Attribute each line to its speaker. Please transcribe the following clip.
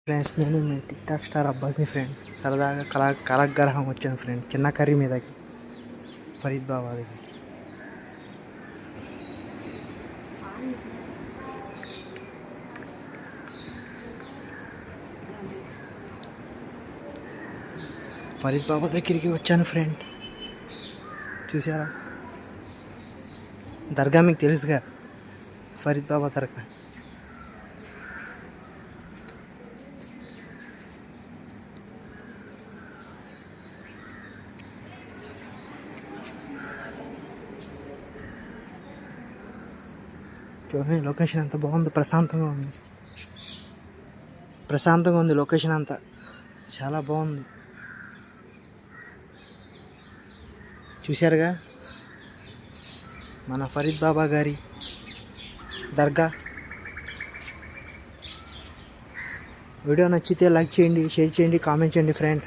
Speaker 1: Friends, నేను మీ tick tok star అబ్బాస్ని friend. సరదాగా కలగ్రహం వచ్చాను ఫ్రెండ్, చిన్న కర్రీ మీదకి, ఫరీద్ బాబా దగ్గర. ఫరీద్ బాబా దగ్గరికి వచ్చాను ఫ్రెండ్. చూసారా, దర్గా మీకు తెలుసుగా, ఫరీద్ బాబా దర్గా. చూడండి, లొకేషన్ ఎంత బాగుంది, ప్రశాంతంగా ఉంది లొకేషన్ అంతా, చాలా బాగుంది. చూశారుగా మన ఫరీద్ బాబా గారి దర్గా. వీడియో నచ్చితే లైక్ చేయండి, షేర్ చేయండి, కామెంట్ చేయండి ఫ్రెండ్.